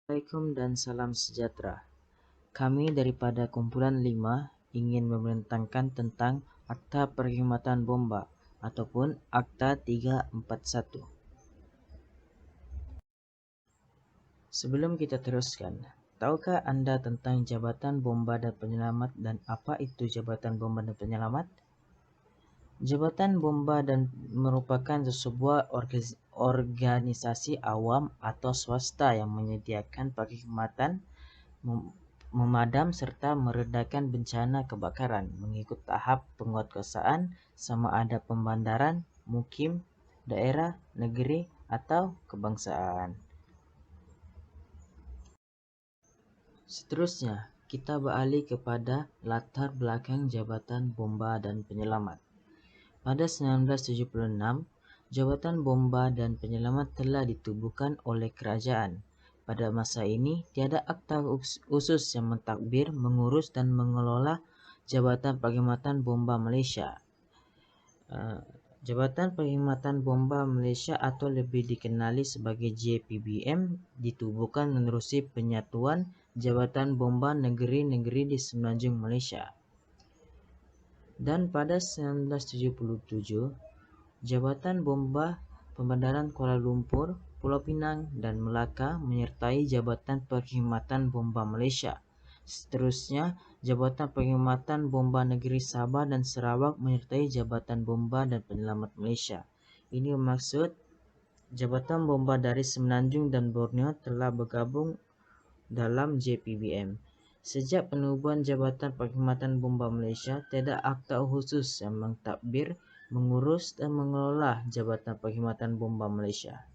Assalamualaikum dan salam sejahtera. Kami daripada kumpulan 5 ingin membentangkan tentang Akta Perkhidmatan Bomba ataupun Akta 341. Sebelum kita teruskan, tahukah anda tentang Jabatan Bomba dan Penyelamat dan apa itu Jabatan Bomba dan Penyelamat? Jabatan Bomba dan merupakan sebuah organisasi awam atau swasta yang menyediakan perkhidmatan memadam serta meredakan bencana kebakaran mengikut tahap penguatkuasaan sama ada pembandaran, mukim, daerah, negeri, atau kebangsaan. Seterusnya, kita beralih kepada latar belakang Jabatan Bomba dan Penyelamat. Pada 1976, Jabatan Bomba dan Penyelamat telah ditubuhkan oleh kerajaan. Pada masa ini, tiada akta khusus yang mentadbir, mengurus dan mengelola Jabatan Perkhidmatan Bomba Malaysia. Jabatan Perkhidmatan Bomba Malaysia atau lebih dikenali sebagai JPBM ditubuhkan menerusi penyatuan Jabatan Bomba negeri-negeri di semenanjung Malaysia. Dan pada 1977, Jabatan Bomba Pembandaran Kuala Lumpur, Pulau Pinang dan Melaka menyertai Jabatan Perkhidmatan Bomba Malaysia. Seterusnya, Jabatan Perkhidmatan Bomba Negeri Sabah dan Sarawak menyertai Jabatan Bomba dan Penyelamat Malaysia. Ini bermaksud Jabatan Bomba dari Semenanjung dan Borneo telah bergabung dalam JPBM. Sejak penubuhan Jabatan Perkhidmatan Bomba Malaysia, tiada akta khusus yang mentadbir, mengurus dan mengelola Jabatan Perkhidmatan Bomba Malaysia.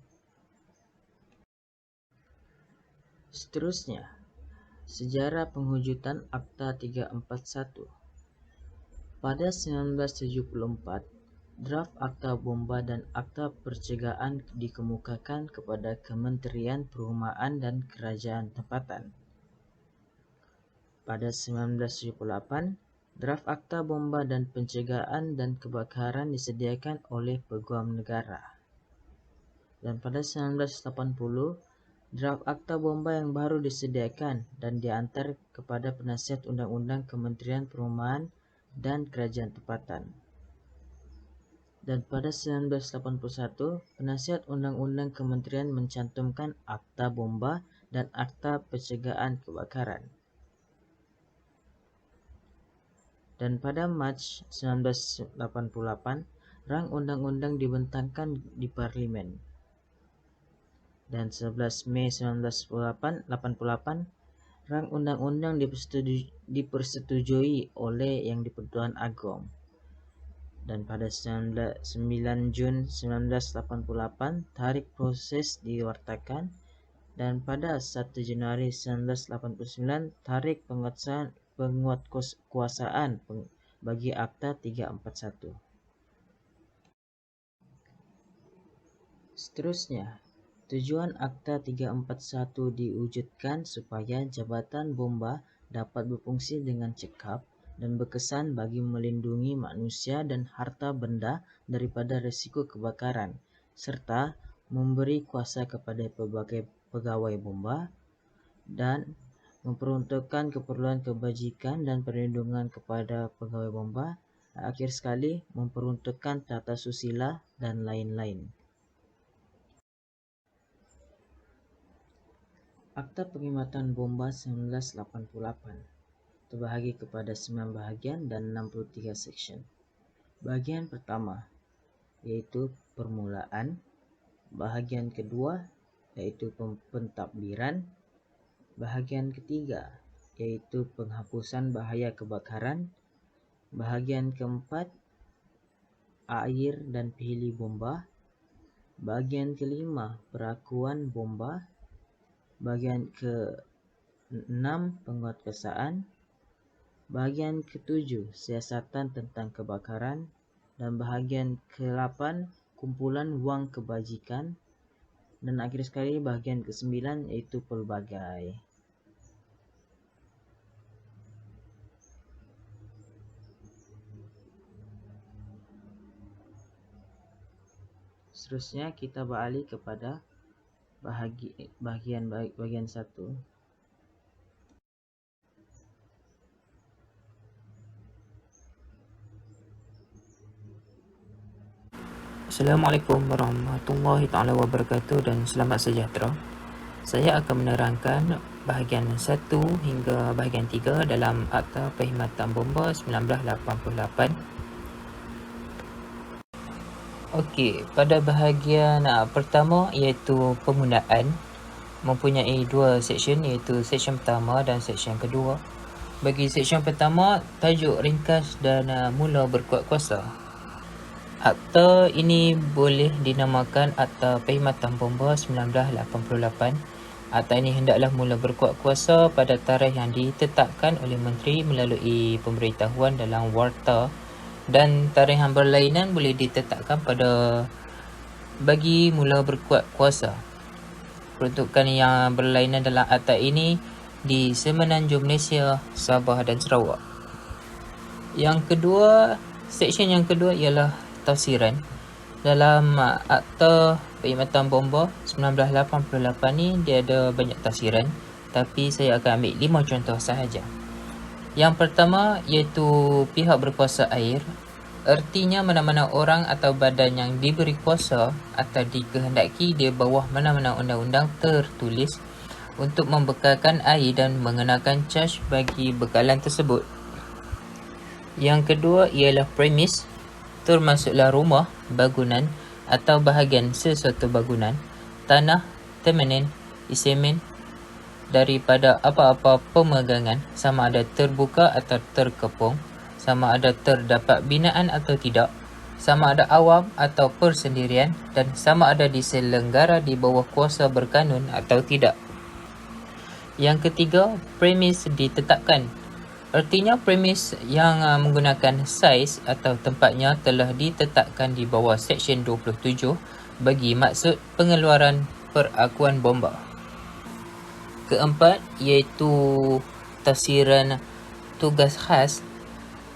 Seterusnya, sejarah penghujatan Akta 341. Pada 1974, draft Akta Bomba dan Akta Pencegahan dikemukakan kepada Kementerian Perumahan dan Kerajaan Tempatan. Pada 1978, draft Akta Bomba dan Pencegahan dan Kebakaran disediakan oleh Peguam Negara. Dan pada 1980, draft Akta Bomba yang baru disediakan dan diantar kepada Penasihat Undang-Undang Kementerian Perumahan dan Kerajaan Tempatan. Dan pada 1981, Penasihat Undang-Undang Kementerian mencantumkan Akta Bomba dan Akta Pencegahan Kebakaran. Dan pada Mac 1988, rang undang-undang dibentangkan di Parlimen. Dan 11 Mei 1988, rang undang-undang dipersetujui oleh Yang di-Pertuan Agong. Dan pada 9 Jun 1988, tarikh proses diwartakan. Dan pada 1 Januari 1989, tarikh penguatkuasaan bagi Akta 341. Seterusnya, tujuan Akta 341 diwujudkan supaya Jabatan Bomba dapat berfungsi dengan cekap dan berkesan bagi melindungi manusia dan harta benda daripada risiko kebakaran, serta memberi kuasa kepada pelbagai pegawai bomba dan memperuntukkan keperluan kebajikan dan perlindungan kepada pegawai bomba, akhir sekali memperuntukkan tata susila dan lain-lain. Akta Perkhidmatan Bomba 1988 terbahagi kepada 9 bahagian dan 63 seksyen. Bahagian pertama iaitu permulaan, bahagian kedua iaitu pentadbiran, bahagian ketiga iaitu penghapusan bahaya kebakaran, bahagian keempat air dan pihili bomba, bahagian kelima perakuan bomba, bahagian ke-6 penguatkuasaan, bahagian ke-7 siasatan tentang kebakaran, dan bahagian ke-8 kumpulan wang kebajikan, dan akhir sekali bahagian ke-9 iaitu pelbagai. Seterusnya kita beralih kepada bagian 1. Assalamualaikum warahmatullahi taala wabarakatuh dan selamat sejahtera. Saya akan menerangkan bahagian 1 hingga bahagian 3 dalam Akta Perkhidmatan Bomba 1988. Okey, pada bahagian pertama iaitu penggunaan mempunyai 2 seksyen, iaitu seksyen pertama dan seksyen kedua. Bagi seksyen pertama, tajuk ringkas dan mula berkuat kuasa. Akta ini boleh dinamakan Akta Perkhidmatan Bomba 1988. Akta ini hendaklah mula berkuat kuasa pada tarikh yang ditetapkan oleh Menteri melalui pemberitahuan dalam Warta, dan tarikh yang berlainan boleh ditetapkan pada bagi mula berkuat kuasa. Peruntukan yang berlainan dalam akta ini di Semenanjung Malaysia, Sabah dan Sarawak. Seksyen yang kedua ialah tafsiran. Dalam Akta Perkhidmatan Bomba 1988 ni dia ada banyak tafsiran, tapi saya akan ambil 5 contoh sahaja. Yang pertama iaitu pihak berkuasa air. Artinya mana-mana orang atau badan yang diberi kuasa atau dikehendaki di bawah mana-mana undang-undang tertulis untuk membekalkan air dan mengenakan caj bagi bekalan tersebut. Yang kedua ialah premis, termasuklah rumah, bangunan atau bahagian sesuatu bangunan, tanah, temenin, isemen daripada apa-apa pemegangan, sama ada terbuka atau terkepung, sama ada terdapat binaan atau tidak, sama ada awam atau persendirian, dan sama ada diselenggara di bawah kuasa berkanun atau tidak. Yang ketiga, premis ditetapkan. Artinya premis yang menggunakan saiz atau tempatnya telah ditetapkan di bawah Seksyen 27 bagi maksud pengeluaran perakuan bomba. Keempat iaitu tafsiran tugas khas.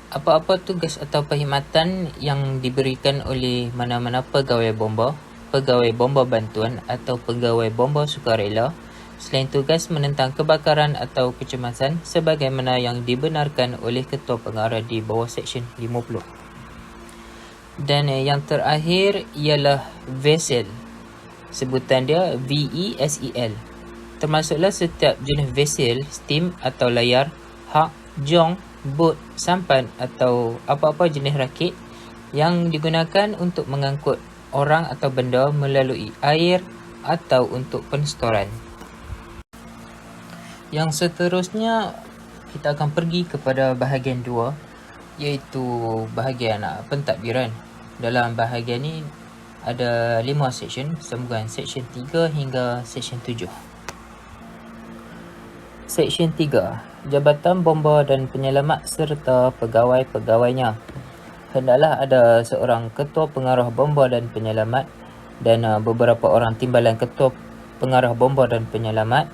Apa-apa tugas atau perkhidmatan yang diberikan oleh mana-mana pegawai bomba bantuan atau pegawai bomba sukarela selain tugas menentang kebakaran atau kecemasan sebagaimana yang dibenarkan oleh Ketua Pengarah di bawah Seksyen 50. Dan yang terakhir ialah vessel. Sebutan dia VESEL. Termasuklah setiap jenis vessel, steam atau layar, hak, jong, bot, sampan atau apa-apa jenis rakit yang digunakan untuk mengangkut orang atau benda melalui air atau untuk penstoran. Yang seterusnya kita akan pergi kepada bahagian 2 iaitu bahagian pentadbiran. Dalam bahagian ini ada 5 seksyen sambungan seksyen 3 hingga seksyen 7. Seksyen 3, Jabatan Bomba dan Penyelamat serta pegawai-pegawainya. Hendaklah ada seorang Ketua Pengarah Bomba dan Penyelamat dan beberapa orang timbalan Ketua Pengarah Bomba dan Penyelamat,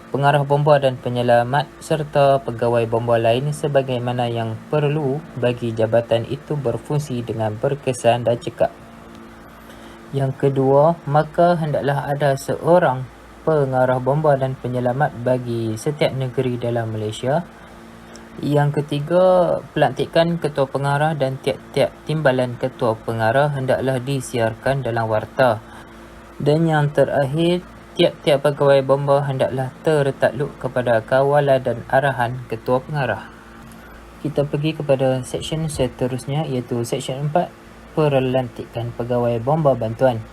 pengarah bomba dan penyelamat serta pegawai bomba lain sebagaimana yang perlu bagi jabatan itu berfungsi dengan berkesan dan cekap. Yang kedua, maka hendaklah ada seorang pengarah bomba dan penyelamat bagi setiap negeri dalam Malaysia. Yang ketiga, pelantikan ketua pengarah dan tiap-tiap timbalan ketua pengarah hendaklah disiarkan dalam warta. Dan yang terakhir, tiap-tiap pegawai bomba hendaklah tertakluk kepada kawalan dan arahan ketua pengarah. Kita pergi kepada seksyen seterusnya iaitu seksyen 4, pelantikan pegawai bomba bantuan.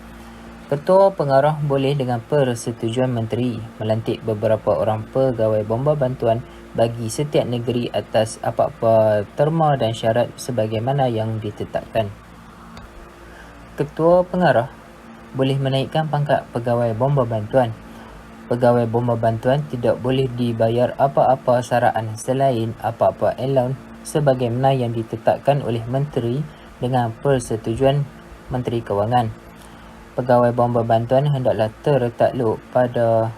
Ketua pengarah boleh dengan persetujuan menteri melantik beberapa orang pegawai bomba bantuan bagi setiap negeri atas apa-apa terma dan syarat sebagaimana yang ditetapkan. Ketua pengarah boleh menaikkan pangkat pegawai bomba bantuan. Pegawai bomba bantuan tidak boleh dibayar apa-apa saraan selain apa-apa allowance sebagaimana yang ditetapkan oleh menteri dengan persetujuan Menteri Kewangan. Pegawai bomba bantuan hendaklah tertakluk pada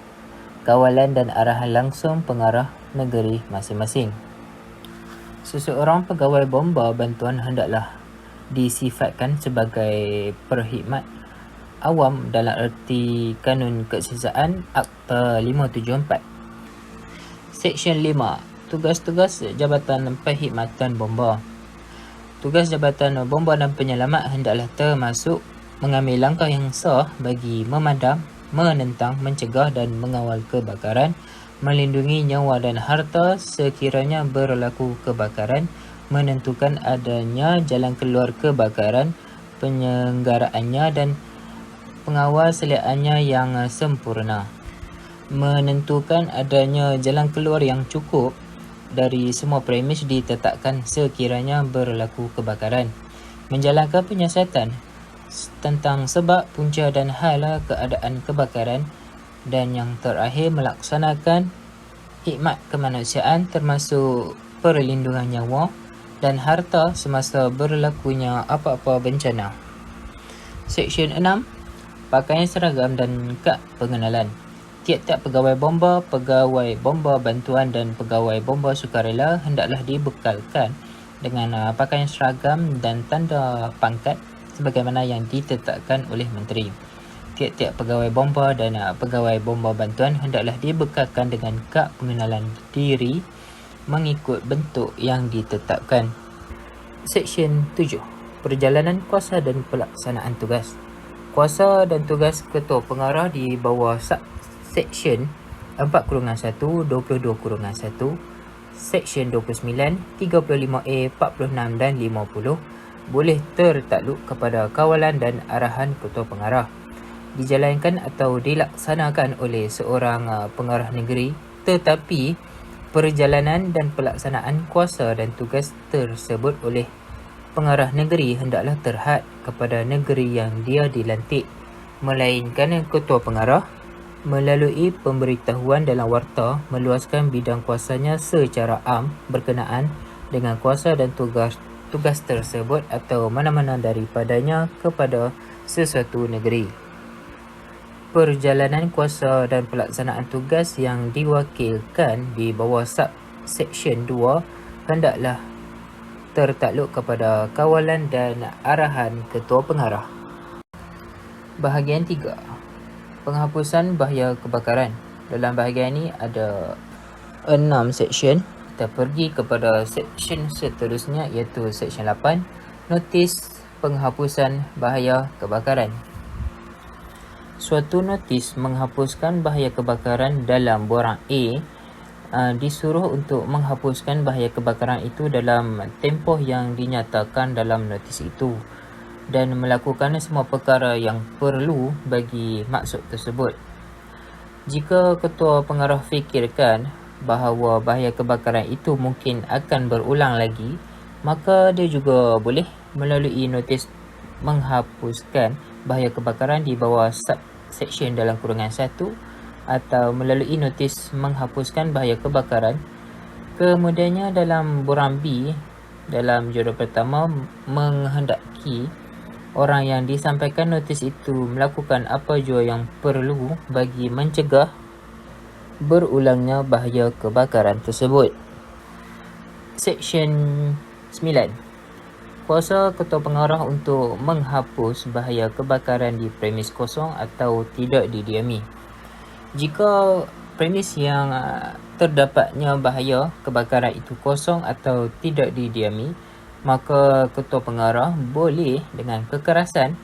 kawalan dan arahan langsung pengarah negeri masing-masing. Seseorang pegawai bomba bantuan hendaklah disifatkan sebagai perkhidmat awam dalam erti Kanun Kesiasaan Akta 574. Seksyen 5. Tugas-tugas Jabatan Perkhidmatan Bomba. Tugas Jabatan Bomba dan Penyelamat hendaklah termasuk mengambil langkah yang sah bagi memadam, menentang, mencegah dan mengawal kebakaran, melindungi nyawa dan harta sekiranya berlaku kebakaran, menentukan adanya jalan keluar kebakaran, penyelenggaraannya dan pengawal seliakannya yang sempurna, menentukan adanya jalan keluar yang cukup dari semua premis ditetapkan sekiranya berlaku kebakaran, menjalankan penyiasatan tentang sebab, punca dan hala keadaan kebakaran, dan yang terakhir melaksanakan khidmat kemanusiaan termasuk perlindungan nyawa dan harta semasa berlakunya apa-apa bencana. Seksyen 6. Pakaian seragam dan kad pengenalan. Tiap-tiap pegawai bomba bantuan dan pegawai bomba sukarela hendaklah dibekalkan dengan pakaian seragam dan tanda pangkat sebagaimana yang ditetapkan oleh Menteri. Tiap-tiap pegawai bomba dan pegawai bomba bantuan hendaklah dibekalkan dengan kad pengenalan diri mengikut bentuk yang ditetapkan. Seksyen 7. Perjalanan kuasa dan pelaksanaan tugas. Kuasa dan tugas Ketua Pengarah di bawah Seksyen 4-1, 22-1, Seksyen 29, 35A, 46 dan 50 boleh tertakluk kepada kawalan dan arahan Ketua Pengarah, dijalankan atau dilaksanakan oleh seorang pengarah negeri, tetapi perjalanan dan pelaksanaan kuasa dan tugas tersebut oleh pengarah negeri hendaklah terhad kepada negeri yang dia dilantik, melainkan Ketua Pengarah melalui pemberitahuan dalam warta meluaskan bidang kuasanya secara am berkenaan dengan kuasa dan tugas tersebut atau mana-mana daripadanya kepada sesuatu negeri. Perjalanan kuasa dan pelaksanaan tugas yang diwakilkan di bawah Seksyen 2 hendaklah tertakluk kepada kawalan dan arahan Ketua Pengarah. Bahagian 3. Penghapusan bahaya kebakaran. Dalam bahagian ini ada 6 seksyen. Kita pergi kepada seksyen seterusnya iaitu seksyen 8, notis penghapusan bahaya kebakaran. Suatu notis menghapuskan bahaya kebakaran dalam borang A disuruh untuk menghapuskan bahaya kebakaran itu dalam tempoh yang dinyatakan dalam notis itu dan melakukan semua perkara yang perlu bagi maksud tersebut. Jika Ketua Pengarah fikirkan bahawa bahaya kebakaran itu mungkin akan berulang lagi, maka dia juga boleh melalui notis menghapuskan bahaya kebakaran di bawah Seksyen dalam kurungan 1 atau melalui notis menghapuskan bahaya kebakaran. Kemudiannya dalam borang B dalam judul pertama menghendaki orang yang disampaikan notis itu melakukan apa jua yang perlu bagi mencegah berulangnya bahaya kebakaran tersebut. Seksyen 9. Kuasa Ketua Pengarah untuk menghapus bahaya kebakaran di premis kosong atau tidak didiami. Jika premis yang terdapatnya bahaya kebakaran itu kosong atau tidak didiami, maka Ketua Pengarah boleh dengan kekerasan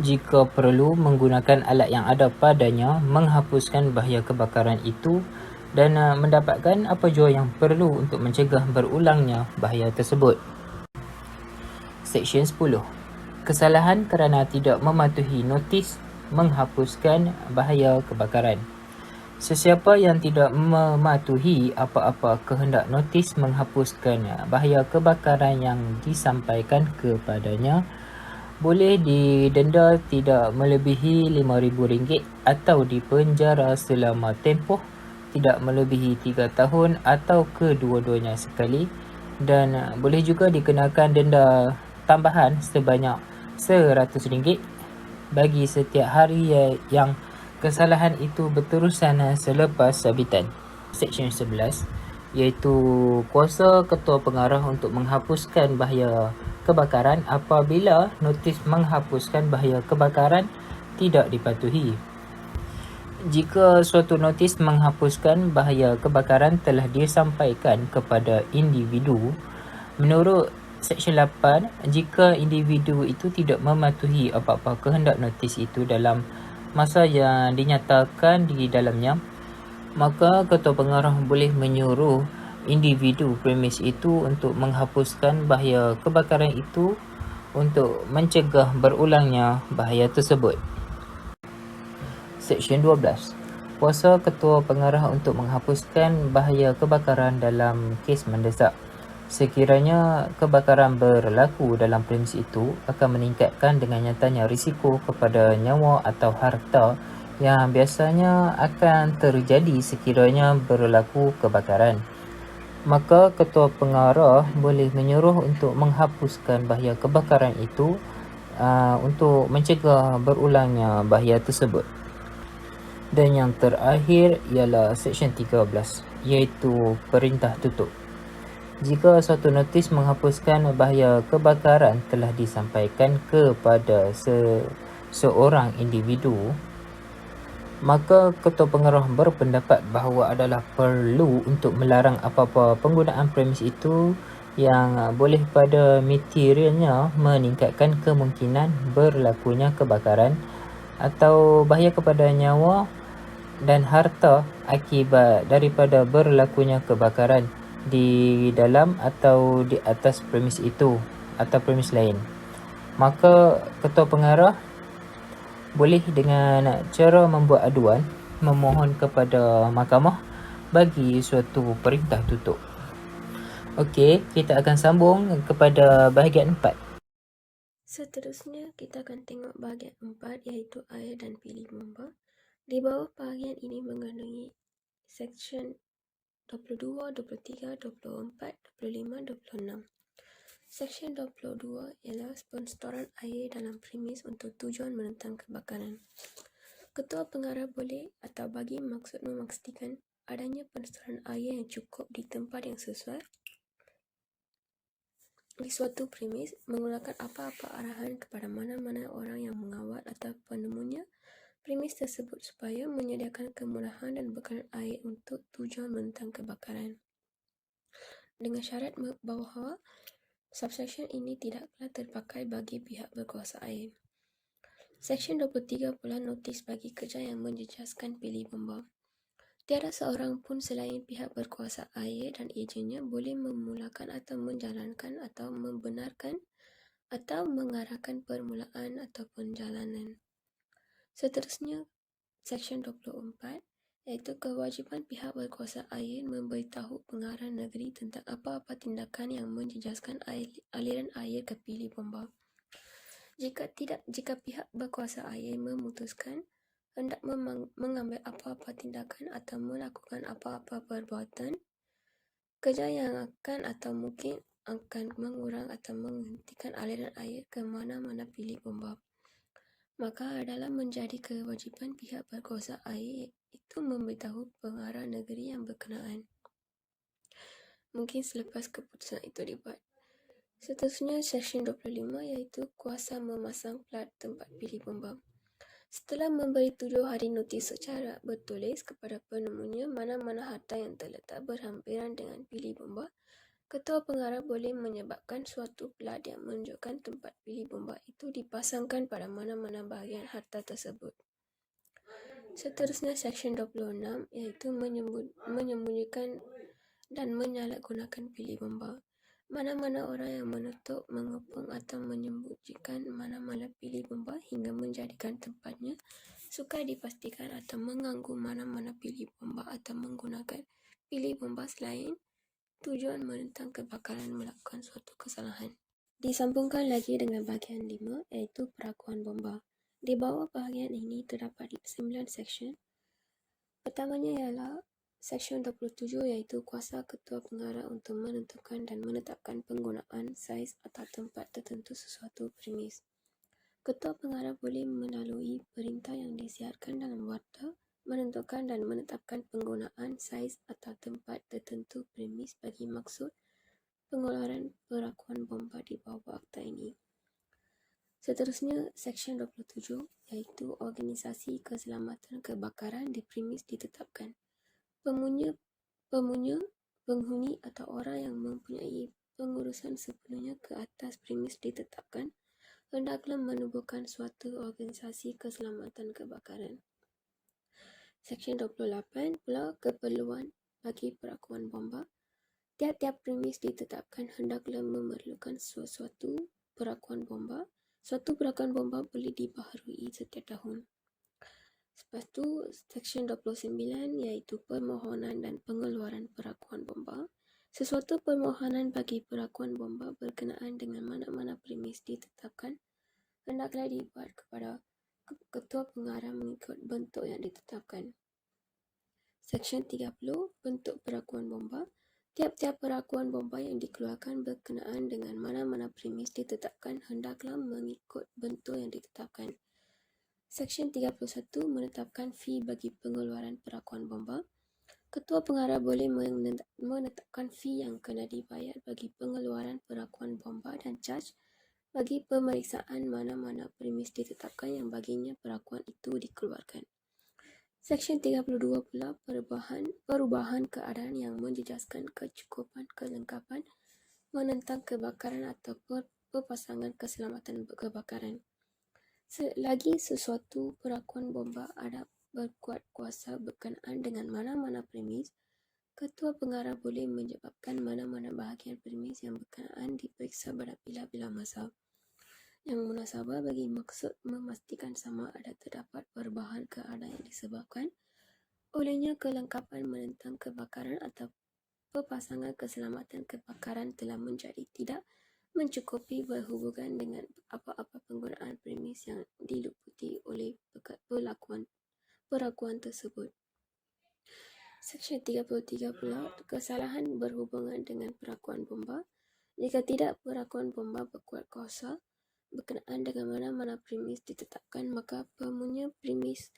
jika perlu menggunakan alat yang ada padanya menghapuskan bahaya kebakaran itu dan mendapatkan apa jua yang perlu untuk mencegah berulangnya bahaya tersebut. Seksyen 10. Kesalahan kerana tidak mematuhi notis menghapuskan bahaya kebakaran. Sesiapa yang tidak mematuhi apa-apa kehendak notis menghapuskan bahaya kebakaran yang disampaikan kepadanya boleh didenda tidak melebihi RM5,000 atau dipenjara selama tempoh tidak melebihi 3 tahun atau kedua-duanya sekali, dan boleh juga dikenakan denda tambahan sebanyak RM100 bagi setiap hari yang kesalahan itu berterusan selepas sabitan. Seksyen 11 iaitu kuasa Ketua Pengarah untuk menghapuskan bahaya kebakaran apabila notis menghapuskan bahaya kebakaran tidak dipatuhi. Jika suatu notis menghapuskan bahaya kebakaran telah disampaikan kepada individu, menurut Seksyen 8, jika individu itu tidak mematuhi apa-apa kehendak notis itu dalam masa yang dinyatakan di dalamnya, maka ketua pengarah boleh menyuruh individu premis itu untuk menghapuskan bahaya kebakaran itu untuk mencegah berulangnya bahaya tersebut. Seksyen 12. Kuasa ketua pengarah untuk menghapuskan bahaya kebakaran dalam kes mendesak. Sekiranya kebakaran berlaku dalam premis itu akan meningkatkan dengan nyatanya risiko kepada nyawa atau harta yang biasanya akan terjadi sekiranya berlaku kebakaran, maka ketua pengarah boleh menyuruh untuk menghapuskan bahaya kebakaran itu untuk mencegah berulangnya bahaya tersebut. Dan yang terakhir ialah Seksyen 13, iaitu perintah tutup. Jika suatu notis menghapuskan bahaya kebakaran telah disampaikan kepada seorang individu, maka ketua pengarah berpendapat bahawa adalah perlu untuk melarang apa-apa penggunaan premis itu yang boleh pada materialnya meningkatkan kemungkinan berlakunya kebakaran atau bahaya kepada nyawa dan harta akibat daripada berlakunya kebakaran di dalam atau di atas premis itu atau premis lain. Maka ketua pengarah boleh dengan cara membuat aduan memohon kepada mahkamah bagi suatu perintah tutup. Okey, kita akan sambung kepada bahagian 4. Seterusnya, kita akan tengok bahagian 4 iaitu air dan pilih bomba. Di bawah bahagian ini mengandungi Seksyen 22, 23, 24, 25, 26. Seksyen 22 ialah penstoran air dalam premis untuk tujuan menentang kebakaran. Ketua pengarah boleh atau bagi maksud memastikan adanya penstoran air yang cukup di tempat yang sesuai di suatu premis menggunakan apa-apa arahan kepada mana-mana orang yang mengawal atau penemunya premis tersebut supaya menyediakan kemudahan dan bekalan air untuk tujuan menentang kebakaran. Dengan syarat bahawa subseksyen ini tidaklah terpakai bagi pihak berkuasa air. Seksyen 23 pula notis bagi kerja yang menjejaskan pilih bomba. Tiada seorang pun selain pihak berkuasa air dan ejennya boleh memulakan atau menjalankan atau membenarkan atau mengarahkan permulaan atau penjalanan. Seterusnya, Seksyen 24 iaitu kewajipan pihak berkuasa air memberitahu pengarah negeri tentang apa-apa tindakan yang menjejaskan aliran air ke pilih bomba. Jika pihak berkuasa air memutuskan hendak mengambil apa-apa tindakan atau melakukan apa-apa perbuatan kerja yang akan atau mungkin akan mengurang atau menghentikan aliran air ke mana-mana pilih bomba, maka adalah menjadi kewajipan pihak berkuasa air itu memberitahu pengarah negeri yang berkenaan mungkin selepas keputusan itu dibuat. Seterusnya, Seksyen 25 iaitu kuasa memasang plat tempat pilih bomba. Setelah memberi 7 hari notis secara bertulis kepada penemunya mana-mana harta yang terletak berhampiran dengan pilih bomba, ketua pengarah boleh menyebabkan suatu plat yang menunjukkan tempat pilih bomba itu dipasangkan pada mana-mana bahagian harta tersebut. Seterusnya, Seksyen 26 iaitu menyembunyikan dan menyalahgunakan pilih bomba. Mana-mana orang yang menutup, mengepung atau menyembunyikan mana-mana pilih bomba hingga menjadikan tempatnya sukar dipastikan atau mengganggu mana-mana pilih bomba atau menggunakan pilih bomba selain tujuan menentang kebakaran melakukan suatu kesalahan. Disambungkan lagi dengan bahagian 5 iaitu perakuan bomba. Di bawah bahagian ini terdapat 9 seksyen. Pertamanya ialah Seksyen 27 iaitu kuasa ketua pengarah untuk menentukan dan menetapkan penggunaan saiz atau tempat tertentu sesuatu premis. Ketua pengarah boleh melalui perintah yang disiarkan dalam warta menentukan dan menetapkan penggunaan saiz atau tempat tertentu premis bagi maksud pengeluaran perakuan bomba di bawah akta ini. Seterusnya, Seksyen 27 iaitu Organisasi Keselamatan Kebakaran di premis ditetapkan. Penghuni atau orang yang mempunyai pengurusan sepenuhnya ke atas premis ditetapkan hendaklah menubuhkan suatu organisasi keselamatan kebakaran. Seksyen 28 pula keperluan bagi perakuan bomba. Tiap-tiap premis ditetapkan hendaklah memerlukan suatu perakuan bomba. Suatu perakuan bomba boleh dibaharui setiap tahun. Lepas tu, Seksyen 29 iaitu permohonan dan pengeluaran perakuan bomba. Sesuatu permohonan bagi perakuan bomba berkenaan dengan mana-mana premis ditetapkan hendaklah dibuat kepada Ketua Pengarah mengikut bentuk yang ditetapkan. Seksyen 30, bentuk perakuan bomba. Tiap-tiap perakuan bomba yang dikeluarkan berkenaan dengan mana-mana premis ditetapkan hendaklah mengikut bentuk yang ditetapkan. Seksyen 31, menetapkan fee bagi pengeluaran perakuan bomba. Ketua Pengarah boleh menetapkan fee yang kena dibayar bagi pengeluaran perakuan bomba dan caj bagi pemeriksaan mana-mana premis ditetapkan yang baginya perakuan itu dikeluarkan. Seksyen 32 pula perubahan keadaan yang menjejaskan kecukupan kelengkapan menentang kebakaran atau perpasangan keselamatan kebakaran. Selagi sesuatu perakuan bomba ada berkuat kuasa berkenaan dengan mana-mana premis, Ketua Pengarah boleh menyebabkan mana-mana bahagian premis yang berkenaan diperiksa pada bila-bila masa yang munasabah bagi maksud memastikan sama ada terdapat perubahan keadaan yang disebabkan olehnya kelengkapan menentang kebakaran atau perpasangan keselamatan kebakaran telah menjadi tidak mencukupi berhubungan dengan apa-apa penggunaan premis yang diluputi oleh perakuan tersebut. Seksyen 33 pula, kesalahan berhubungan dengan perakuan bomba. Jika tidak perakuan bomba berkuat kuasa berkenaan dengan mana-mana premis ditetapkan, maka pemunya premis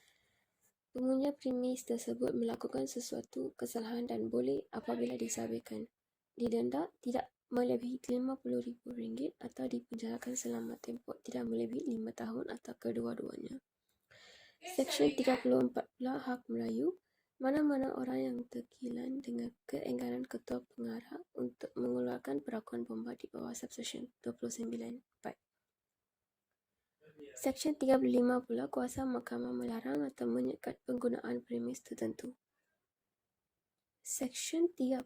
tersebut melakukan sesuatu kesalahan dan boleh apabila disabitkan didenda tidak melebihi RM50,000 atau dipenjarakan selama tempoh tidak melebihi 5 tahun atau kedua-duanya. Seksyen 34 pula, hak Melayu. Mana-mana orang yang terkilan dengan keengganan Ketua Pengarah untuk mengeluarkan perakuan bomba di bawah Subseksyen 29(4). Seksyen 35 pula, kuasa mahkamah melarang atau menyekat penggunaan premis tertentu. Seksyen 36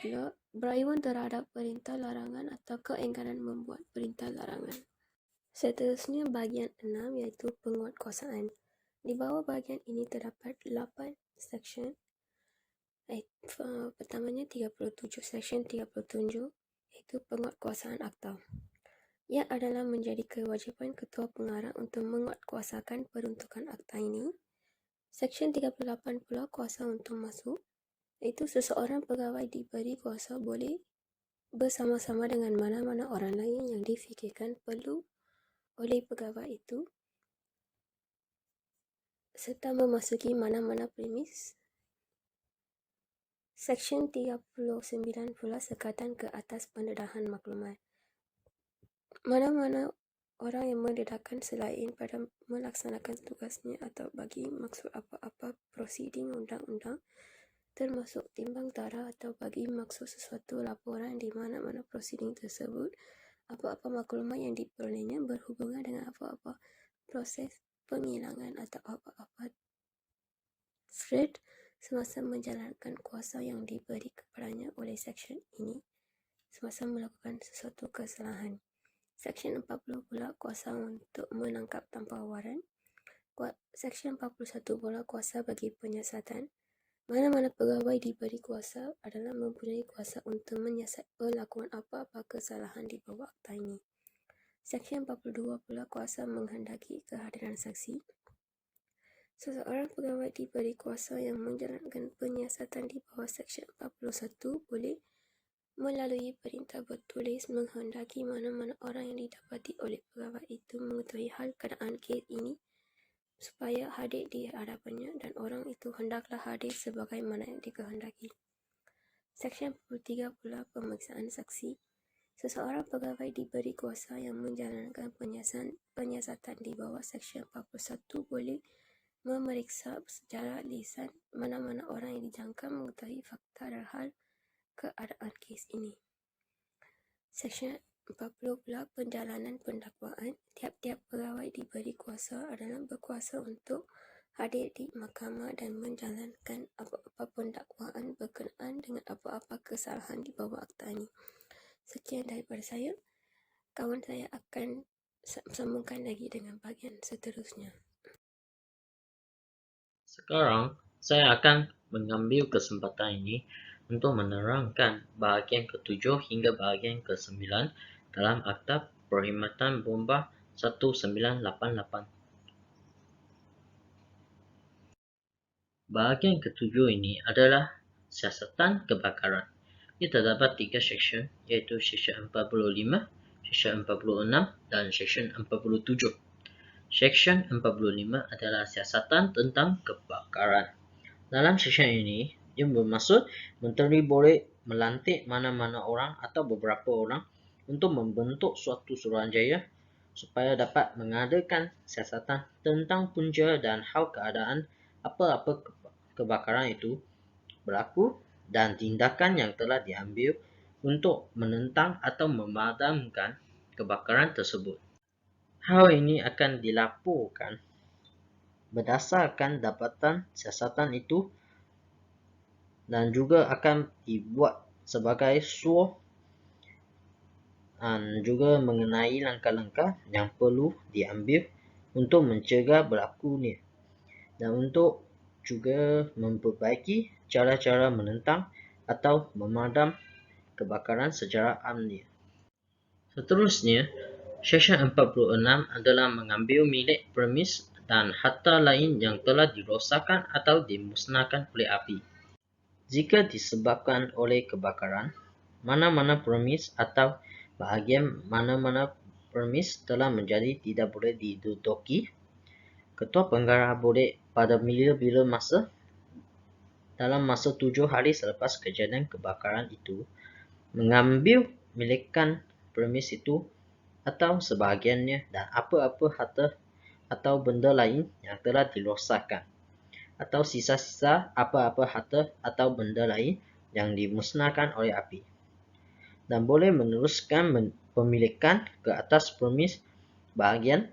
pula, berayuan terhadap perintah larangan atau keengganan membuat perintah larangan. Seterusnya bahagian 6 iaitu penguatkuasaan. Di bawah bahagian ini terdapat 8 seksyen. Pertamanya 37, Seksyen 37 iaitu penguatkuasaan akta. Ia adalah menjadi kewajipan Ketua Pengarah untuk menguatkuasakan peruntukan akta ini. Seksyen 38 pula, kuasa untuk masuk, iaitu seseorang pegawai diberi kuasa boleh bersama-sama dengan mana-mana orang lain yang difikirkan perlu oleh pegawai itu serta memasuki mana-mana premis. Seksyen 39 pula, sekatan ke atas pendedahan maklumat. Mana-mana orang yang mendedahkan selain pada melaksanakan tugasnya atau bagi maksud apa-apa prosiding undang-undang termasuk timbang tara atau bagi maksud sesuatu laporan di mana-mana prosiding tersebut, apa-apa maklumat yang diperolehnya berhubungan dengan apa-apa proses penghilangan atau apa-apa threat semasa menjalankan kuasa yang diberi kepadanya oleh seksyen ini semasa melakukan sesuatu kesalahan. Seksyen 40 pula, kuasa untuk menangkap tanpa waran. Seksyen 41 pula, kuasa bagi penyiasatan. Mana-mana pegawai diberi kuasa adalah mempunyai kuasa untuk menyiasat pelakuan apa-apa kesalahan di bawah akta ini. Seksyen 42 pula, kuasa menghendaki kehadiran saksi. Seseorang pegawai diberi kuasa yang menjalankan penyiasatan di bawah Seksyen 41 boleh melalui perintah bertulis menghendaki mana-mana orang yang didapati oleh pegawai itu mengetahui hal keadaan kes ini supaya hadir di hadapannya dan orang itu hendaklah hadir sebagaimana yang dikehendaki. Seksyen 43 pula, pemeriksaan saksi. Seseorang pegawai diberi kuasa yang menjalankan penyiasatan di bawah Seksyen 41 boleh memeriksa secara lisan mana-mana orang yang dijangka mengetahui fakta dan hal keadaan kes ini. Seksyen 40 pula penjalanan pendakwaan. Tiap-tiap pegawai diberi kuasa adalah berkuasa untuk hadir di mahkamah dan menjalankan apa-apa pendakwaan berkenaan dengan apa-apa kesalahan di bawah akta ini. Sekian daripada saya. Kawan saya akan sambungkan lagi dengan bahagian seterusnya. Sekarang, saya akan mengambil kesempatan ini untuk menerangkan bahagian ke-7 hingga bahagian ke-9 dalam Akta Perkhidmatan Bomba 1988. Bahagian ke-7 ini adalah siasatan kebakaran. Ia terdapat 3 seksyen, iaitu Seksyen 45, Seksyen 46 dan Seksyen 47. Seksyen 45 adalah siasatan tentang kebakaran. Dalam seksyen ini, ia bermaksud menteri boleh melantik mana-mana orang atau beberapa orang untuk membentuk suatu suruhanjaya supaya dapat mengadakan siasatan tentang punca dan hal keadaan apa-apa kebakaran itu berlaku dan tindakan yang telah diambil untuk menentang atau memadamkan kebakaran tersebut. Hal ini akan dilaporkan berdasarkan dapatan siasatan itu dan juga akan dibuat sebagai SWOT dan juga mengenai langkah-langkah yang perlu diambil untuk mencegah berlakunya dan untuk juga memperbaiki cara-cara menentang atau memadam kebakaran secara amnia. Seterusnya, Seksyen 46 adalah mengambil milik premis dan harta lain yang telah dirosakkan atau dimusnahkan oleh api. Jika disebabkan oleh kebakaran, mana-mana premis atau bahagian mana-mana premis telah menjadi tidak boleh diduduki, Ketua Pengarah boleh pada bila-bila masa dalam masa 7 hari selepas kejadian kebakaran itu mengambil milikan premis itu atau sebahagiannya dan apa-apa harta atau benda lain yang telah dirosakkan atau sisa-sisa apa-apa harta atau benda lain yang dimusnahkan oleh api dan boleh meneruskan pemilikan ke atas premis, bahagian,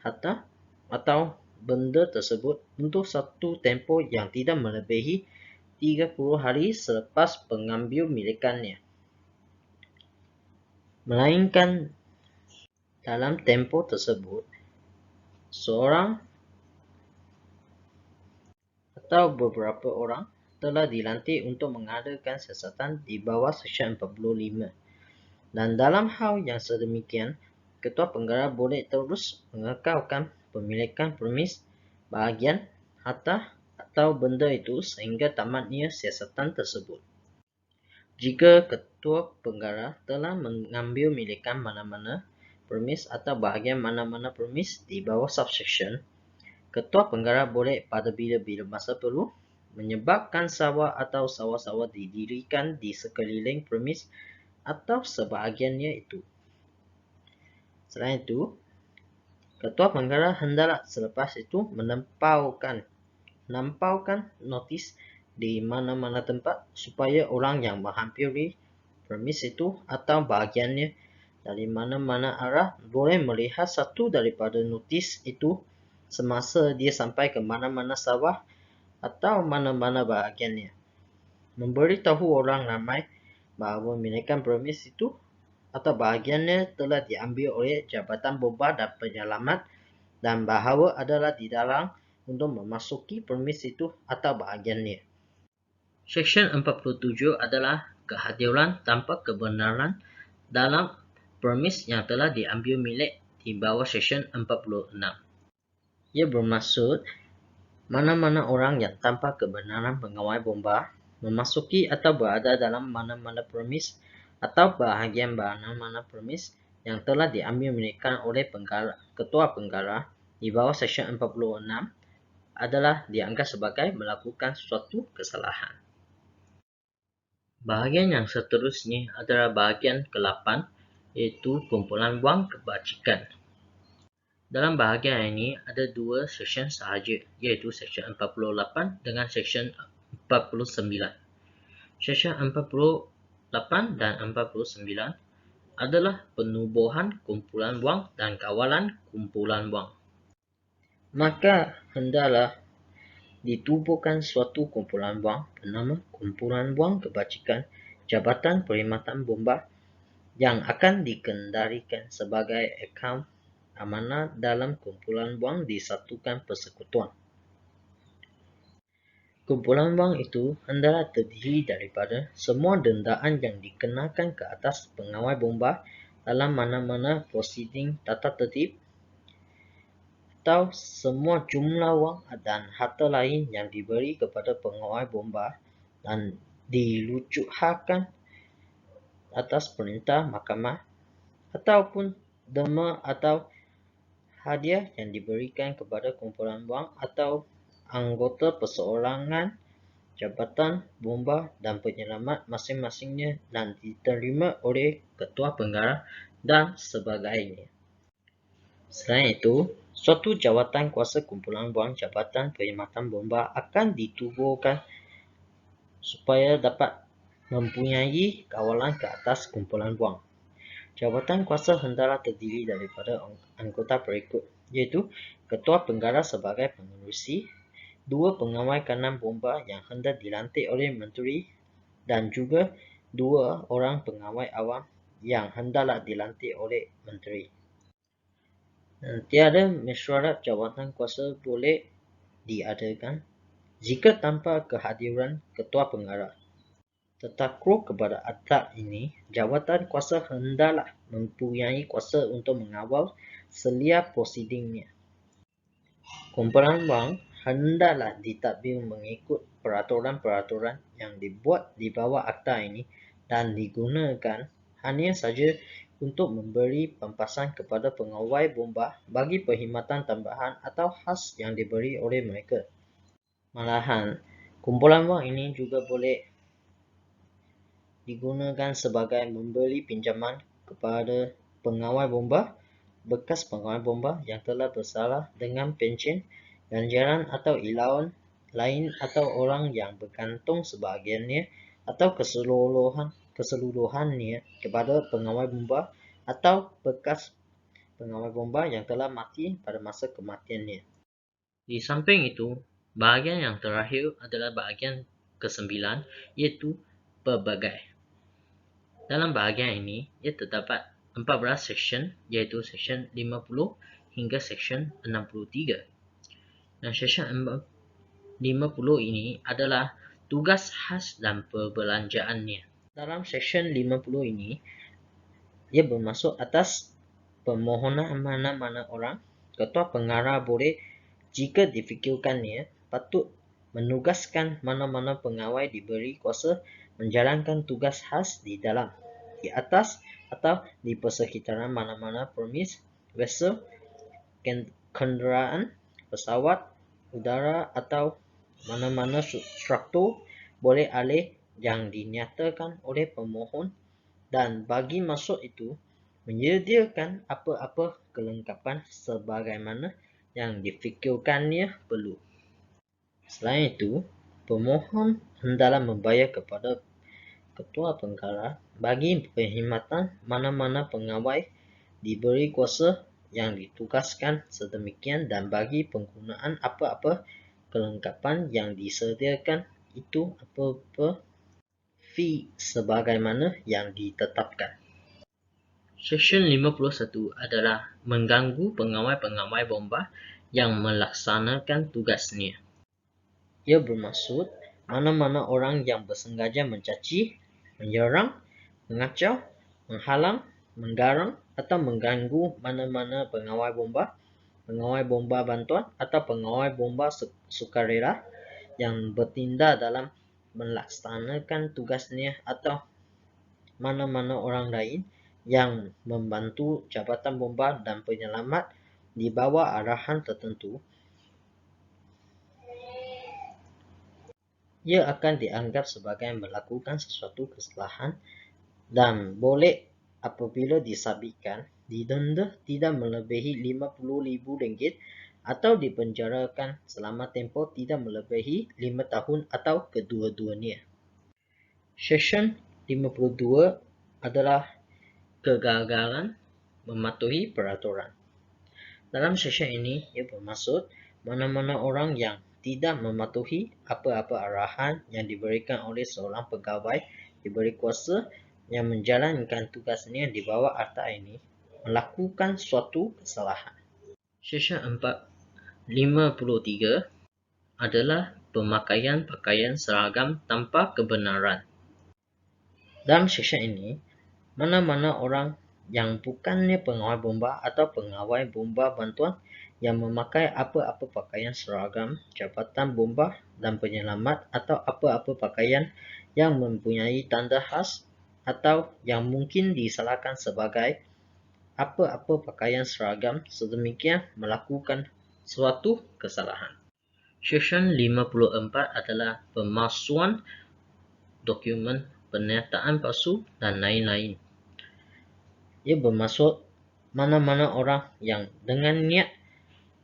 harta atau benda tersebut untuk satu tempoh yang tidak melebihi 30 hari selepas pengambil milikannya. Melainkan dalam tempoh tersebut, seorang atau beberapa orang telah dilantik untuk mengadakan siasatan di bawah Seksyen 45. Dan dalam hal yang sedemikian, Ketua Pengarah boleh terus mengekalkan pemilikan premis, bahagian, harta atau benda itu sehingga tamatnya siasatan tersebut. Jika Ketua Pengarah telah mengambil milikan mana-mana premis atau bahagian mana-mana premis di bawah subsection, Ketua Pengarah boleh pada bila-bila masa perlu menyebabkan sawah atau sawah-sawah didirikan di sekeliling premis atau sebahagiannya itu. Selain itu, Ketua Pengarah hendaklah selepas itu menampaukan notis di mana-mana tempat supaya orang yang menghampiri premis itu atau bahagiannya dari mana-mana arah boleh melihat satu daripada notis itu semasa dia sampai ke mana-mana sawah atau mana-mana bahagiannya. Memberitahu orang ramai bahawa milikan premis itu atau bahagiannya telah diambil oleh Jabatan Bomba dan Penyelamat dan bahawa adalah dilarang untuk memasuki premis itu atau bahagiannya. Seksyen 47 adalah kehadiran tanpa kebenaran dalam premis yang telah diambil milik di bawah Seksyen 46. Ia bermaksud mana-mana orang yang tanpa kebenaran pengawal bomba memasuki atau berada dalam mana-mana premis atau bahagian mana-mana premis yang telah diambil milikan oleh Ketua Pengarah di bawah Seksyen 46 adalah dianggap sebagai melakukan suatu kesalahan. Bahagian yang seterusnya adalah bahagian ke-8 iaitu kumpulan wang kebajikan. Dalam bahagian ini ada dua seksyen sahaja, iaitu seksyen 48 dengan seksyen 49. Seksyen 48 dan 49 adalah penubuhan kumpulan wang dan kawalan kumpulan wang. Maka hendaklah ditubuhkan suatu kumpulan wang bernama kumpulan wang kebajikan Jabatan Perkhidmatan Bomba yang akan dikendalikan sebagai akaun amanah dalam kumpulan wang disatukan persekutuan. Kumpulan wang itu hendaklah terdiri daripada semua dendaan yang dikenakan ke atas pengawal bomba dalam mana-mana prosiding tata tertib atau semua jumlah wang dan harta lain yang diberi kepada pengawal bomba dan dilucuhkan atas perintah mahkamah ataupun derma atau hadiah yang diberikan kepada kumpulan wang atau anggota perseorangan jabatan bomba dan penyelamat masing-masingnya dan diterima oleh ketua pengarah dan sebagainya. Selain itu, suatu jawatan kuasa kumpulan wang Jabatan Perkhidmatan Bomba akan ditubuhkan supaya dapat mempunyai kawalan ke atas kumpulan wang. Jabatan kuasa hendaklah terdiri daripada anggota berikut, iaitu Ketua Pengarah sebagai pengerusi, 2 pengawal kanan bomba yang hendak dilantik oleh menteri dan juga 2 orang pengawal awam yang hendaklah dilantik oleh menteri. Tiada mesyuarat jawatan kuasa boleh diadakan jika tanpa kehadiran Ketua Pengarah. Tertakluk kepada adab ini, jawatan kuasa hendaklah mempunyai kuasa untuk mengawal selia prosidingnya. Kumpulan wang hendaklah ditadbir mengikut peraturan-peraturan yang dibuat di bawah akta ini dan digunakan hanya saja untuk memberi pampasan kepada pengawal bomba bagi perkhidmatan tambahan atau khas yang diberi oleh mereka. Malahan, kumpulan wang ini juga boleh digunakan sebagai memberi pinjaman kepada pengawal bomba, bekas pengawal bomba yang telah bersalah dengan pencen, ganjaran atau ilauan lain atau orang yang bergantung sebahagiannya atau keseluruhannya kepada pengawal bomba atau bekas pengawal bomba yang telah mati pada masa kematiannya. Di samping itu, bahagian yang terakhir adalah bahagian ke-9, iaitu pelbagai. Dalam bahagian ini, ia terdapat 14 seksyen, iaitu seksyen 50 hingga seksyen 63. Dan seksyen 50 ini adalah tugas khas dan perbelanjaannya. Dalam seksyen 50 ini, ia bermaksud atas permohonan mana-mana orang, Ketua Pengarah boleh, jika difikirkannya, patut menugaskan mana-mana pengawal diberi kuasa menjalankan tugas khas di dalam, di atas atau di persekitaran mana-mana premis, vessel, kenderaan, pesawat, udara atau mana-mana struktur boleh alih yang dinyatakan oleh pemohon dan bagi masuk itu menyediakan apa-apa kelengkapan sebagaimana yang difikirkannya perlu. Selain itu, pemohon hendaklah membayar kepada Ketua Pengarah bagi perkhidmatan mana-mana pengawal diberi kuasa yang ditugaskan sedemikian dan bagi penggunaan apa-apa kelengkapan yang disediakan itu apa-apa fee sebagaimana yang ditetapkan. Seksyen 51 adalah mengganggu pengawal-pengawal bomba yang melaksanakan tugasnya. Ia bermaksud mana-mana orang yang bersengaja mencaci, menyerang, mengacau, menghalang, menggarang atau mengganggu mana-mana pengawal bomba bantuan atau pengawal bomba sukarela yang bertindak dalam melaksanakan tugasnya atau mana-mana orang lain yang membantu jabatan bomba dan penyelamat di bawah arahan tertentu, ia akan dianggap sebagai melakukan sesuatu kesalahan dan boleh apabila disabitkan, didenda tidak melebihi RM50,000 atau dipenjarakan selama tempoh tidak melebihi 5 tahun atau kedua-duanya. Seksyen 52 adalah kegagalan mematuhi peraturan. Dalam seksyen ini, ia bermaksud mana-mana orang yang tidak mematuhi apa-apa arahan yang diberikan oleh seorang pegawai diberi kuasa yang menjalankan tugasnya di bawah akta ini melakukan suatu kesalahan. Seksyen 53 adalah pemakaian pakaian seragam tanpa kebenaran. Dalam seksyen ini, mana-mana orang yang bukannya pengawal bomba atau pengawal bomba bantuan yang memakai apa-apa pakaian seragam jabatan bomba dan penyelamat atau apa-apa pakaian yang mempunyai tanda khas atau yang mungkin disalahkan sebagai apa-apa pakaian seragam sedemikian melakukan suatu kesalahan. Seksyen 54 adalah pemalsuan dokumen, pernyataan palsu dan lain-lain. Ia bermaksud mana-mana orang yang dengan niat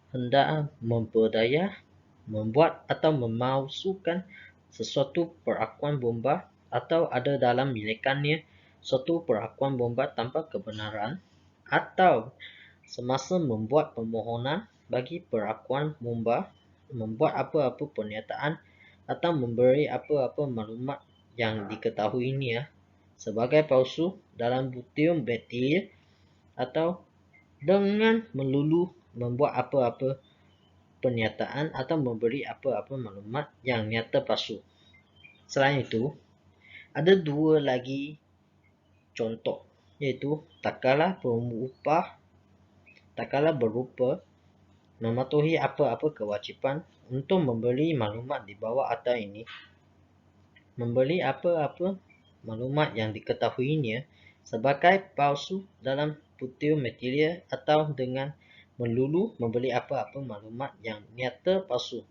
hendak memperdaya, membuat atau memalsukan sesuatu perakuan bomba atau ada dalam milikannya suatu perakuan bomba tanpa kebenaran atau semasa membuat permohonan bagi perakuan bomba, membuat apa-apa pernyataan atau memberi apa-apa maklumat yang diketahuinya sebagai palsu dalam bukti material atau dengan melulu membuat apa-apa pernyataan atau memberi apa-apa maklumat yang nyata palsu. Selain itu, ada dua lagi contoh, iaitu tak kalah berupa mematuhi apa-apa kewajipan untuk memberi maklumat di bawah akta ini, memberi apa-apa maklumat yang diketahuinya sebagai palsu dalam bukti material atau dengan melulu memberi apa-apa maklumat yang nyata palsu.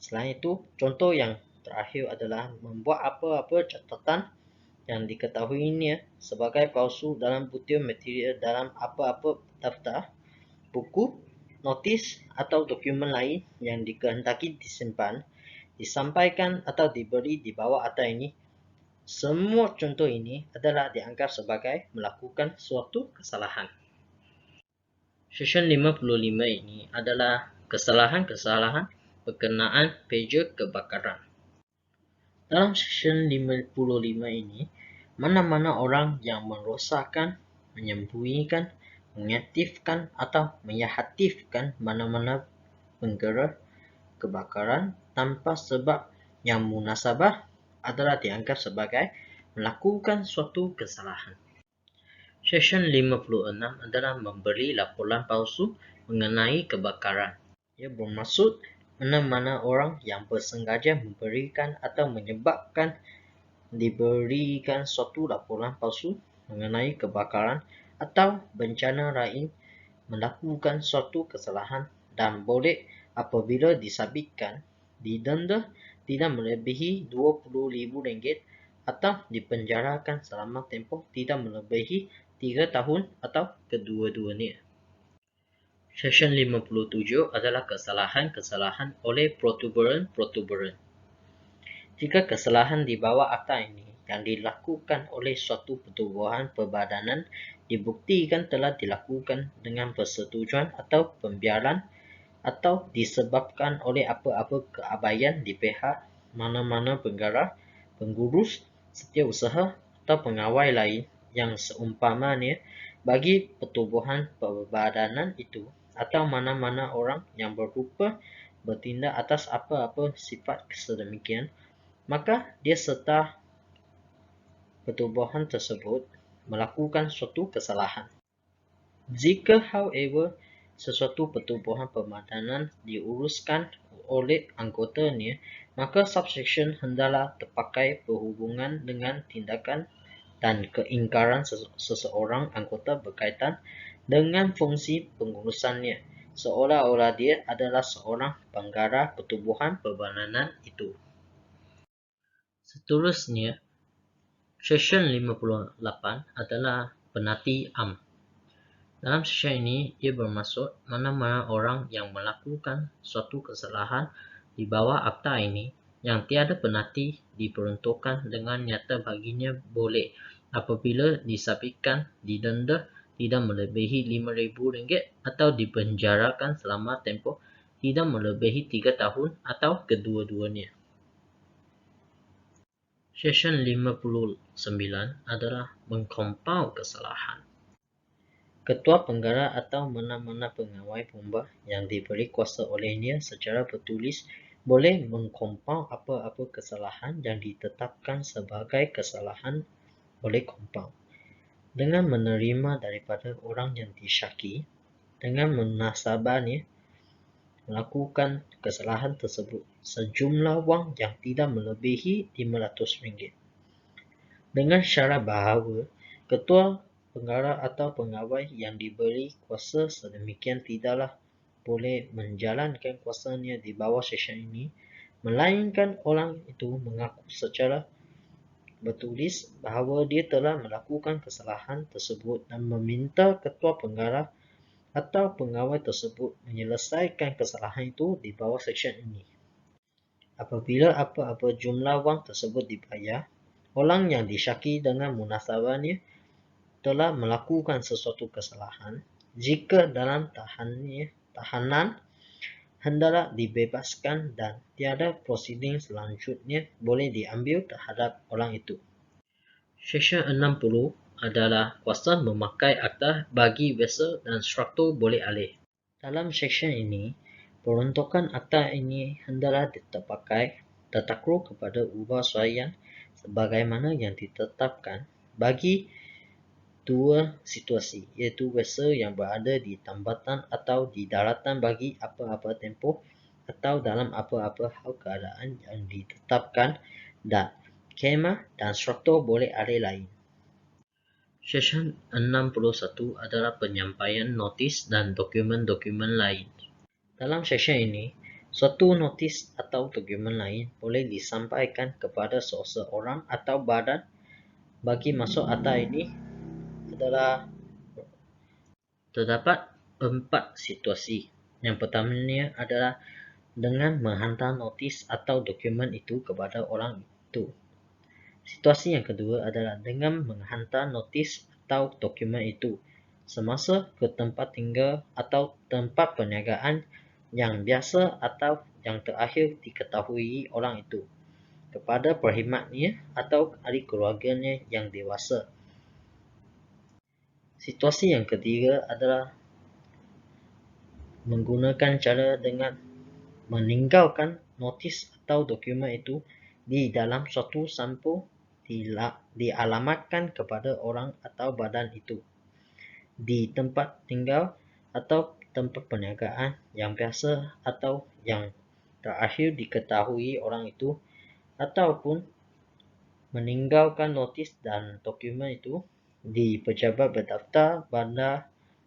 Selain itu, contoh yang terakhir adalah membuat apa-apa catatan yang diketahuinya sebagai palsu dalam bukti material dalam apa-apa daftar, buku, notis atau dokumen lain yang dikehendaki disimpan, disampaikan atau diberi di bawah akta ini. Semua contoh ini adalah dianggap sebagai melakukan suatu kesalahan. Seksyen 55 ini adalah kesalahan-kesalahan berkenaan peja kebakaran. Dalam seksyen 55 ini, mana-mana orang yang merosakkan, menyembunyikan, mengaktifkan atau menyahatifkan mana-mana penggera kebakaran tanpa sebab yang munasabah adalah dianggap sebagai melakukan suatu kesalahan. Seksyen 56 adalah memberi laporan palsu mengenai kebakaran. Ia bermaksud mana-mana orang yang bersengaja memberikan atau menyebabkan diberikan suatu laporan palsu mengenai kebakaran atau bencana lain melakukan suatu kesalahan dan boleh apabila disabitkan, didenda tidak melebihi RM20,000 atau dipenjarakan selama tempoh tidak melebihi 3 tahun atau kedua-duanya. Seksyen 57 adalah kesalahan-kesalahan oleh protuberan. Jika kesalahan di bawah akta ini yang dilakukan oleh suatu pertubuhan perbadanan dibuktikan telah dilakukan dengan persetujuan atau pembiaran atau disebabkan oleh apa-apa keabaian di pihak mana-mana penggara, pengurus, setiausaha atau pengawal lain yang seumpamanya bagi pertubuhan perbadanan itu atau mana-mana orang yang berupa bertindak atas apa-apa sifat sedemikian, maka dia serta pertubuhan tersebut melakukan suatu kesalahan. Jika, however, sesuatu pertubuhan perbadanan diuruskan oleh anggotanya, maka subseksyen hendaklah terpakai berhubungan dengan tindakan dan keingkaran seseorang anggota berkaitan dengan fungsi pengurusannya, seolah-olah dia adalah seorang penggara pertubuhan perbadanan itu. Seterusnya, Seksyen 58 adalah penati am. Dalam sesi ini, ia bermaksud mana-mana orang yang melakukan suatu kesalahan di bawah akta ini yang tiada penati diperuntukkan dengan nyata baginya boleh apabila disabitkan didenda tidak melebihi RM5,000 atau dipenjarakan selama tempoh tidak melebihi 3 tahun atau kedua-duanya. Seksyen 59 adalah mengkompau kesalahan. Ketua pengarah atau mana-mana pengawal bomba yang diberi kuasa olehnya secara bertulis boleh mengkompau apa-apa kesalahan yang ditetapkan sebagai kesalahan oleh kompaun dengan menerima daripada orang yang disyaki dengan munasabahnya melakukan kesalahan tersebut sejumlah wang yang tidak melebihi RM500 dengan syarat bahawa ketua pengarah atau pengawal yang diberi kuasa sedemikian tidaklah boleh menjalankan kuasanya di bawah seksyen ini, melainkan orang itu mengaku secara bertulis bahawa dia telah melakukan kesalahan tersebut dan meminta ketua pengarah atau pengawal tersebut menyelesaikan kesalahan itu di bawah seksyen ini. Apabila apa-apa jumlah wang tersebut dibayar, orang yang disyaki dengan munasabahnya telah melakukan sesuatu kesalahan, jika dalam tahanan hendaklah dibebaskan dan tiada prosiding selanjutnya boleh diambil terhadap orang itu. Seksyen 60 adalah kuasa memakai akta bagi vessel dan struktur boleh alih. Dalam seksyen ini, peruntukan akta ini hendaklah terpakai tertakluk kepada ubah suaian sebagaimana yang ditetapkan bagi dua situasi, iaitu vessel yang berada di tambatan atau di daratan bagi apa-apa tempoh atau dalam apa-apa hal keadaan yang ditetapkan dan kemah dan struktur boleh alih lain. Seksyen 61 adalah penyampaian notis dan dokumen-dokumen lain. Dalam seksyen ini, suatu notis atau dokumen lain boleh disampaikan kepada seseorang atau badan bagi masuk akta ini adalah terdapat 4 situasi. Yang pertamanya adalah dengan menghantar notis atau dokumen itu kepada orang itu. Situasi yang kedua adalah dengan menghantar notis atau dokumen itu semasa ke tempat tinggal atau tempat perniagaan yang biasa atau yang terakhir diketahui orang itu kepada perkhidmatnya atau ahli keluarganya yang dewasa. Situasi yang ketiga adalah menggunakan cara dengan meninggalkan notis atau dokumen itu di dalam suatu sampul dialamatkan kepada orang atau badan itu di tempat tinggal atau tempat perniagaan yang biasa atau yang terakhir diketahui orang itu, ataupun meninggalkan notis dan dokumen itu di pejabat berdaftar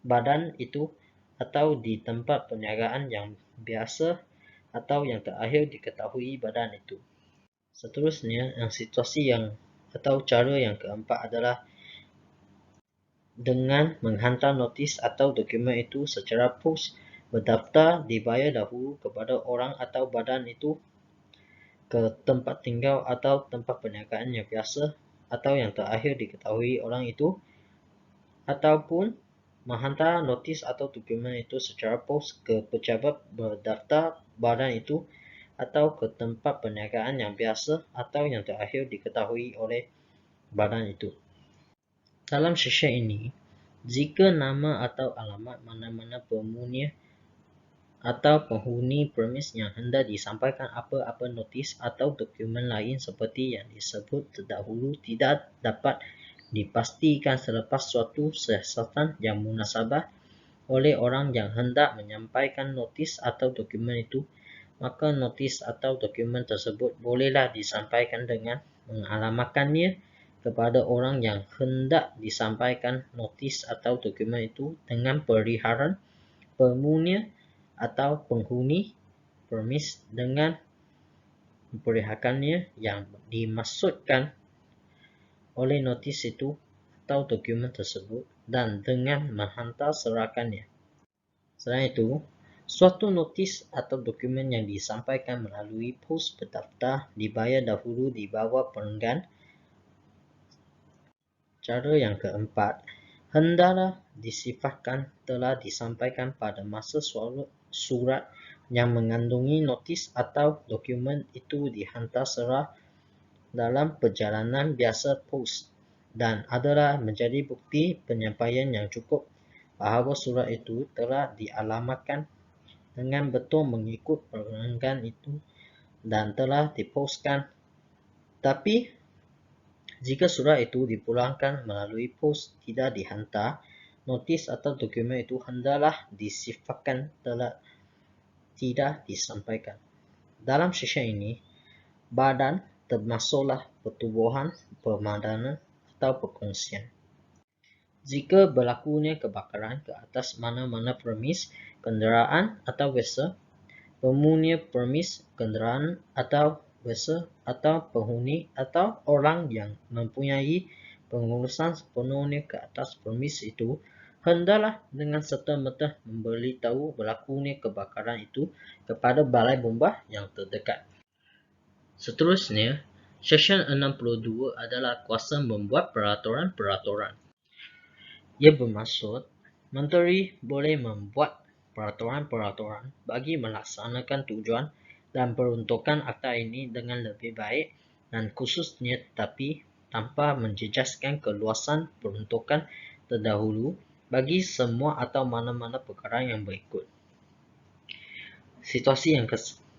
badan itu atau di tempat perniagaan yang biasa atau yang terakhir diketahui badan itu. Seterusnya, situasi atau cara yang keempat adalah dengan menghantar notis atau dokumen itu secara pos berdaftar dibayar dahulu kepada orang atau badan itu ke tempat tinggal atau tempat perniagaan yang biasa atau yang terakhir diketahui orang itu, ataupun menghantar notis atau dokumen itu secara pos ke pejabat berdaftar badan itu atau ke tempat perniagaan yang biasa atau yang terakhir diketahui oleh badan itu. Dalam seksyen ini, jika nama atau alamat mana-mana penghuni atau penghuni premis yang hendak disampaikan apa-apa notis atau dokumen lain seperti yang disebut terdahulu tidak dapat dipastikan selepas suatu siasatan yang munasabah oleh orang yang hendak menyampaikan notis atau dokumen itu, maka notis atau dokumen tersebut bolehlah disampaikan dengan mengalamatkannya kepada orang yang hendak disampaikan notis atau dokumen itu dengan periharan penghuni atau penghuni premis dengan memperlihatkannya yang dimaksudkan oleh notis itu atau dokumen tersebut dan dengan menghantar serahkannya. Selain itu, suatu notis atau dokumen yang disampaikan melalui pos berdaftar dibayar dahulu di bawah perenggan. Cara yang keempat, hendaklah disifatkan telah disampaikan pada masa surat yang mengandungi notis atau dokumen itu dihantar serah dalam perjalanan biasa pos dan adalah menjadi bukti penyampaian yang cukup bahawa surat itu telah dialamatkan dengan betul mengikut perenggan itu dan telah diposkan. Tapi jika surat itu dipulangkan melalui pos tidak dihantar, notis atau dokumen itu hendaklah disifatkan telah tidak disampaikan. Dalam sesi ini, badan termasuklah pertubuhan, pemadanan atau perkongsian. Jika berlakunya kebakaran ke atas mana-mana premis kenderaan atau wesa, pemunya premis kenderaan atau wesa atau penghuni atau orang yang mempunyai pengurusan sepenuhnya ke atas premis itu hendaklah dengan serta-merta memberitahu berlakunya kebakaran itu kepada balai bomba yang terdekat. Seterusnya, Seksyen 62 adalah kuasa membuat peraturan-peraturan. Ia bermaksud, Menteri boleh membuat peraturan-peraturan bagi melaksanakan tujuan dan peruntukan akta ini dengan lebih baik dan khususnya tetapi tanpa menjejaskan keluasan peruntukan terdahulu bagi semua atau mana-mana perkara yang berikut. Situasi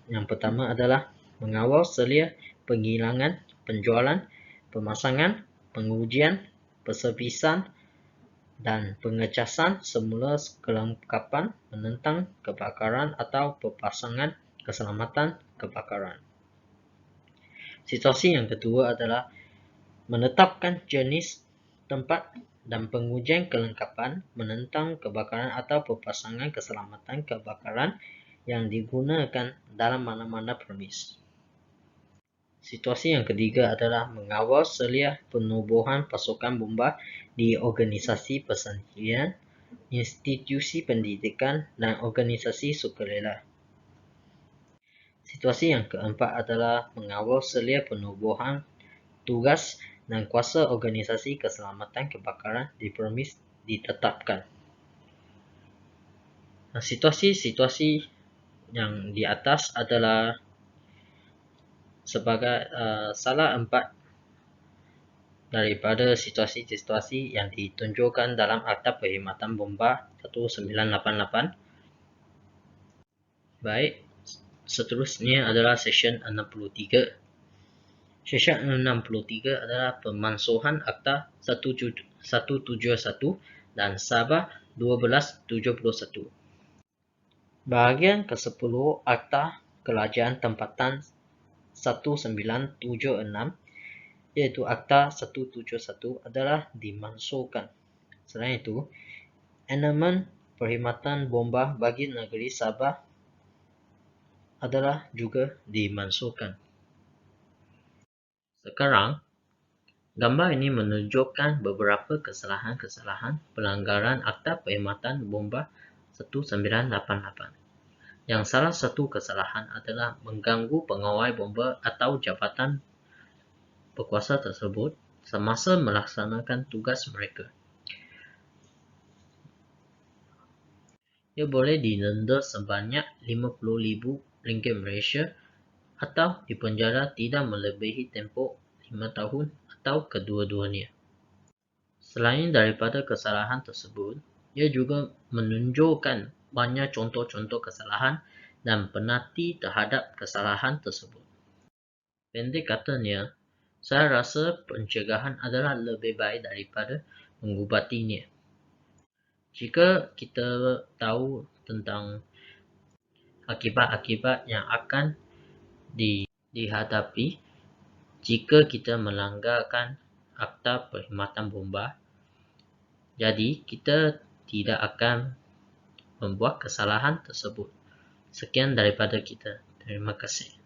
yang pertama adalah mengawal selia penghilangan, penjualan, pemasangan, pengujian, perservisan, dan pengecasan semula kelengkapan menentang kebakaran atau perpasangan keselamatan kebakaran. Situasi yang kedua adalah menetapkan jenis, tempat, dan pengujian kelengkapan menentang kebakaran atau perpasangan keselamatan kebakaran yang digunakan dalam mana-mana premis. Situasi yang ketiga adalah mengawal selia penubuhan pasukan bomba di organisasi persendirian, institusi pendidikan, dan organisasi sukarela. Situasi yang keempat adalah mengawal selia penubuhan tugas dan kuasa organisasi keselamatan kebakaran di premis ditetapkan. Situasi-situasi yang di atas adalah sebagai salah 4 daripada situasi-situasi yang ditunjukkan dalam Akta Perkhidmatan Bomba 1988. Baik, seterusnya adalah Seksyen 63. Seksyen 63 adalah pemansuhan Akta 171 dan Sabah 1271. Bahagian ke-10 Akta Kerajaan Tempatan 1976 iaitu Akta 171 adalah dimansuhkan. Selain itu, Enemen Perkhidmatan Bomba bagi negeri Sabah adalah juga dimansuhkan. Sekarang, gambar ini menunjukkan beberapa kesalahan-kesalahan pelanggaran Akta Perkhidmatan Bomba 1988. Yang salah satu kesalahan adalah mengganggu pengawal bomba atau jabatan berkuasa tersebut semasa melaksanakan tugas mereka. Ia boleh didenda sebanyak RM50,000 Malaysia atau dipenjara tidak melebihi tempoh 5 tahun atau kedua-duanya. Selain daripada kesalahan tersebut, ia juga menunjukkan banyak contoh-contoh kesalahan dan penalti terhadap kesalahan tersebut. Pendek katanya, saya rasa pencegahan adalah lebih baik daripada mengubatinya. Jika kita tahu tentang akibat-akibat yang akan dihadapi jika kita melanggarkan Akta Perkhidmatan Bomba, jadi kita tidak akan membuat kesalahan tersebut. Sekian daripada kita. Terima kasih.